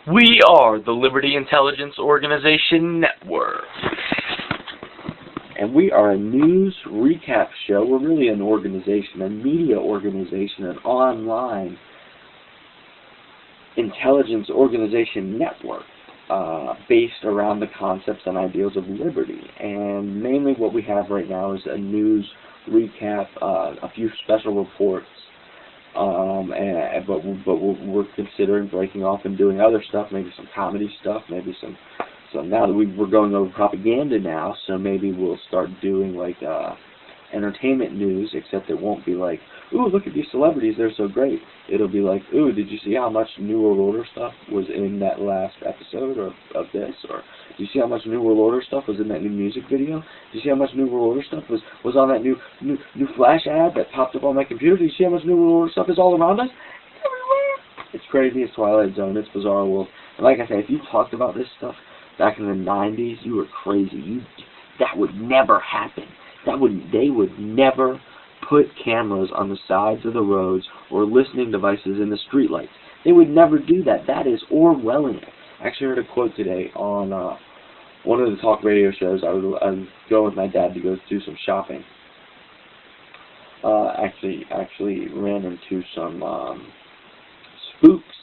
We are the Liberty Intelligence Organization Network. And we are a news recap show. We're really an organization, a media organization, an online intelligence organization network based around the concepts and ideals of liberty. And mainly what we have right now is a news recap, a few special reports, but we're considering breaking off and doing other stuff, maybe some comedy stuff, maybe some now that we're going over propaganda now, so maybe we'll start doing like entertainment news, except it won't be like, ooh, look at these celebrities, they're so great. It'll be like, ooh, did you see how much New World Order stuff was in that last episode of this? Or do you see how much New World Order stuff was in that new music video? Do you see how much New World Order stuff was on that new Flash ad that popped up on my computer? Do you see how much New World Order stuff is all around us? Everywhere! It's crazy, it's Twilight Zone, it's Bizarre World. And like I say, if you talked about this stuff back in the 90s, you were crazy. That would never happen. They would never put cameras on the sides of the roads or listening devices in the streetlights. They would never do that. That is Orwellian. I actually heard a quote today on one of the talk radio shows. I was going with my dad to go do some shopping. Actually ran into some spooks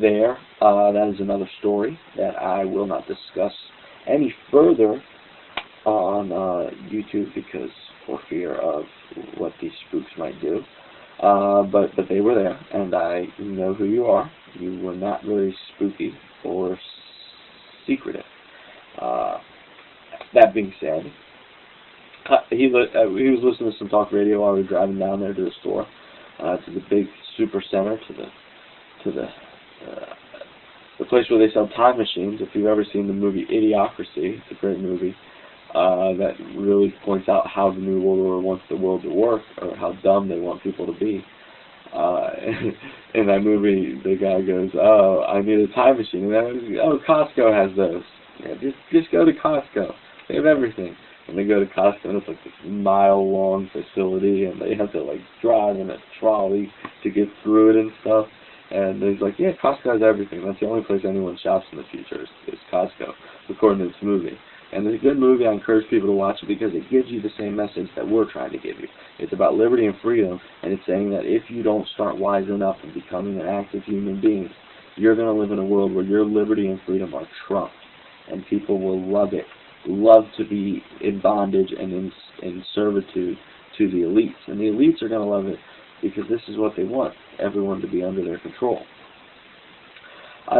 there. That is another story that I will not discuss any further on YouTube because for fear of what these spooks might do. But they were there, and I know who you are. You were not very spooky or secretive. That being said, he was listening to some talk radio while we were driving down there to the store, to the big super center, to the place where they sell time machines. If you've ever seen the movie Idiocracy, it's a great movie. That really points out how the New World Order wants the world to work, or how dumb they want people to be. In that movie, the guy goes, "Oh, I need a time machine." And oh, Costco has those. Yeah, just go to Costco. They have everything. And they go to Costco, and it's like this mile-long facility, and they have to like drive in a trolley to get through it and stuff. And he's like, "Yeah, Costco has everything. That's the only place anyone shops in the future is Costco," according to this movie. And it's a good movie. I encourage people to watch it because it gives you the same message that we're trying to give you. It's about liberty and freedom, and it's saying that if you don't start wising up and becoming an active human being, you're going to live in a world where your liberty and freedom are trumped, and people will love it, love to be in bondage and in servitude to the elites. And the elites are going to love it because this is what they want, everyone to be under their control.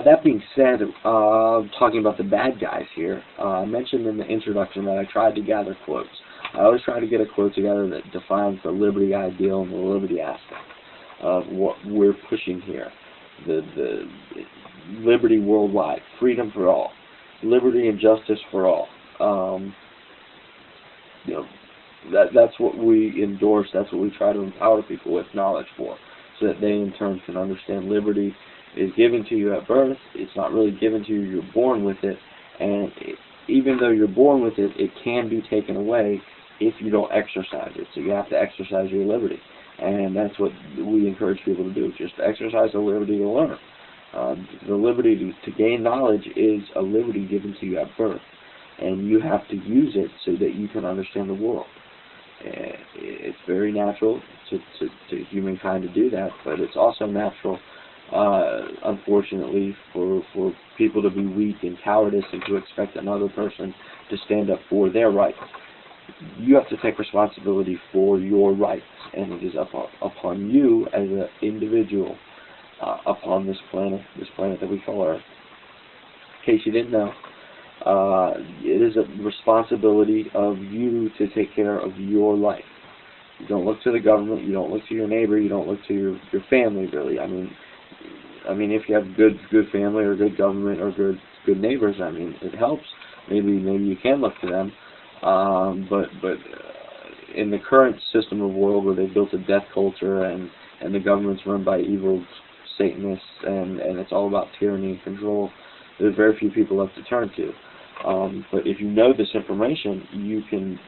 That being said, talking about the bad guys here, I mentioned in the introduction that I tried to gather quotes. I always try to get a quote together that defines the liberty ideal and the liberty aspect of what we're pushing here. The liberty worldwide, freedom for all, liberty and justice for all. That's what we endorse. That's what we try to empower people with knowledge for, so that they in turn can understand liberty is given to you at birth. It's not really given to you. You're born with it, and even though you're born with it, it can be taken away if you don't exercise it. So you have to exercise your liberty, and that's what we encourage people to do, just exercise the liberty to learn. The liberty to gain knowledge is a liberty given to you at birth, and you have to use it so that you can understand the world. It's very natural to humankind to do that, but it's also natural, unfortunately, for people to be weak and cowardice and to expect another person to stand up for their rights. You have to take responsibility for your rights, and it is upon you as an individual upon this planet that we call Earth. In case you didn't know, it is a responsibility of you to take care of your life. You don't look to the government, you don't look to your neighbor, you don't look to your family, really. I mean, if you have good family or good government or good neighbors, I mean, it helps. Maybe you can look to them. But in the current system of world where they built a death culture and the government's run by evil Satanists and it's all about tyranny and control, there's very few people left to turn to. But if you know this information, you can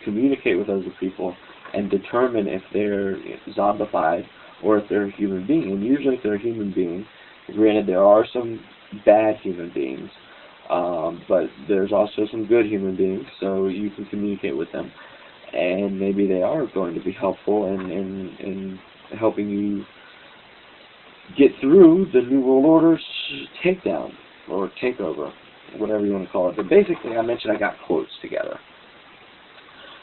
communicate with other people and determine if they're zombified or if they're a human being. And usually if they're a human being, granted there are some bad human beings, but there's also some good human beings, so you can communicate with them, and maybe they are going to be helpful in helping you get through the New World Order's takedown, or takeover, whatever you want to call it. But basically, I mentioned I got quotes together.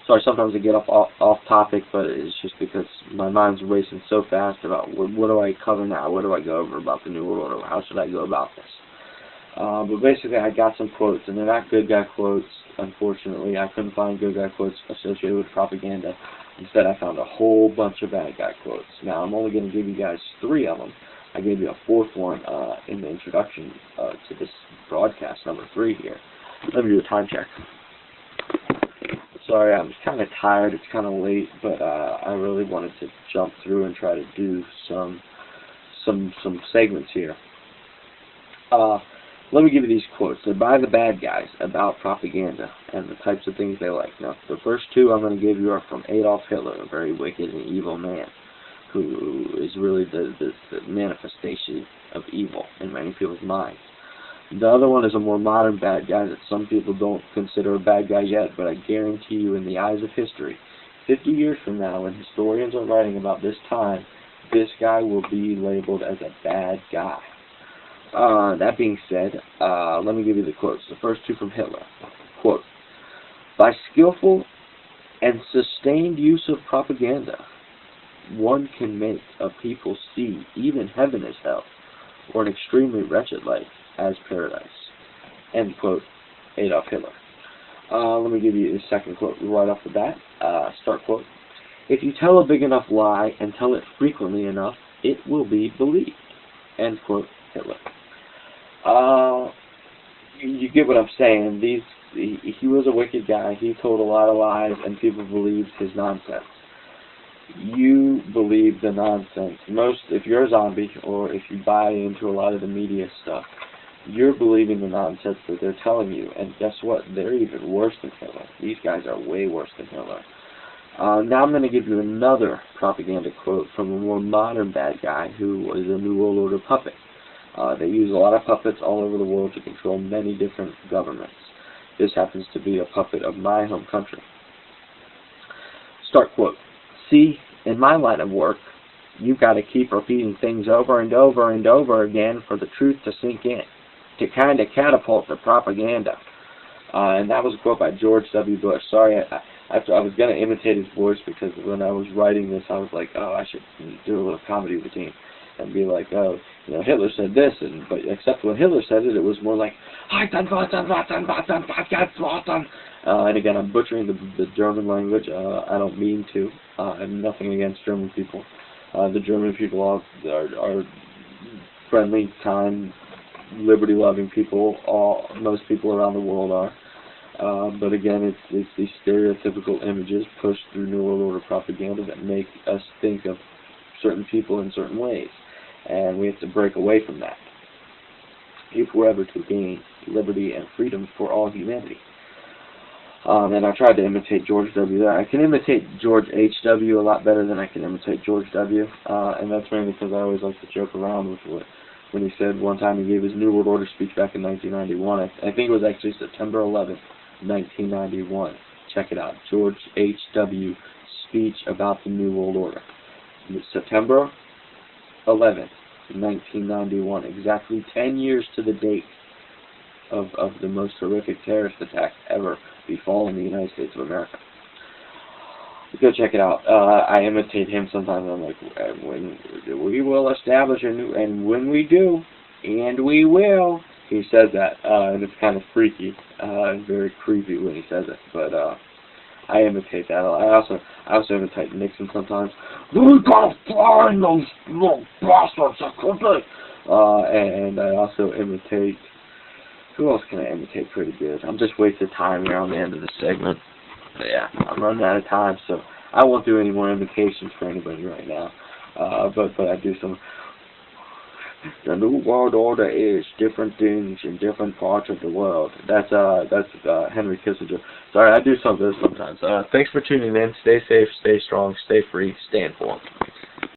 Sorry, sometimes I get off topic, but it's just because my mind's racing so fast about what do I cover now, what do I go over about the New World Order, how should I go about this. But basically, I got some quotes, and they're not good guy quotes, unfortunately. I couldn't find good guy quotes associated with propaganda. Instead, I found a whole bunch of bad guy quotes. Now, I'm only going to give you guys 3 of them. I gave you a 4th one in the introduction to this broadcast, number 3 here. Let me do a time check. Sorry, I'm kind of tired. It's kind of late, but I really wanted to jump through and try to do some segments here. Let me give you these quotes. They're by the bad guys about propaganda and the types of things they like. Now, the first 2 I'm going to give you are from Adolf Hitler, a very wicked and evil man, who is really the manifestation of evil in many people's minds. The other one is a more modern bad guy that some people don't consider a bad guy yet, but I guarantee you, in the eyes of history, 50 years from now, when historians are writing about this time, this guy will be labeled as a bad guy. That being said, let me give you the quotes. The first 2 from Hitler. Quote, "By skillful and sustained use of propaganda, one can make a people see even heaven as hell, or an extremely wretched life as paradise." End quote, Adolf Hitler. Let me give you the second quote right off the bat. Start quote. "If you tell a big enough lie and tell it frequently enough, it will be believed." End quote, Hitler. You get what I'm saying. He was a wicked guy. He told a lot of lies, and people believed his nonsense. You believe the nonsense. If you're a zombie, or if you buy into a lot of the media stuff, you're believing the nonsense that they're telling you. And guess what? They're even worse than Hitler. These guys are way worse than Hitler. Now I'm going to give you another propaganda quote from a more modern bad guy who was a New World Order puppet. They use a lot of puppets all over the world to control many different governments. This happens to be a puppet of my home country. Start quote. "See, in my line of work, you've got to keep repeating things over and over and over again for the truth to sink in, to kind of catapult the propaganda." And that was a quote by George W. Bush. Sorry, I was going to imitate his voice, because when I was writing this, I was like, oh, I should do a little comedy routine and be like, oh, Hitler said this, but except when Hitler said it, it was more like, and again, I'm butchering the German language. I don't mean to. I have nothing against German people. The German people are friendly, kind, liberty-loving people. Most people around the world are. But again, it's these stereotypical images pushed through New World Order propaganda that make us think of certain people in certain ways. And we have to break away from that if we're ever to gain liberty and freedom for all humanity. And I tried to imitate George W. there. I can imitate George H.W. a lot better than I can imitate George W. And that's mainly because I always like to joke around with when he said one time he gave his New World Order speech back in 1991. I think it was actually September 11th, 1991. Check it out. George H.W. speech about the New World Order. September 11th, 1991. Exactly 10 years to the date of the most horrific terrorist attack ever befallen the United States of America. Go check it out. I imitate him sometimes. I'm like, when we will establish a new, and when we do, and we will, he says that, and it's kind of freaky, very creepy when he says it, but I imitate that. I also imitate Nixon sometimes. We gotta find those little bastards that could be. And I also imitate. Who else can I imitate pretty good? I'm just wasting time here on the end of the segment. But yeah, I'm running out of time, so I won't do any more imitations for anybody right now. But I do some. The New World Order is different things in different parts of the world. That's Henry Kissinger. Sorry, I do some of this sometimes. Thanks for tuning in. Stay safe, stay strong, stay free, stay informed.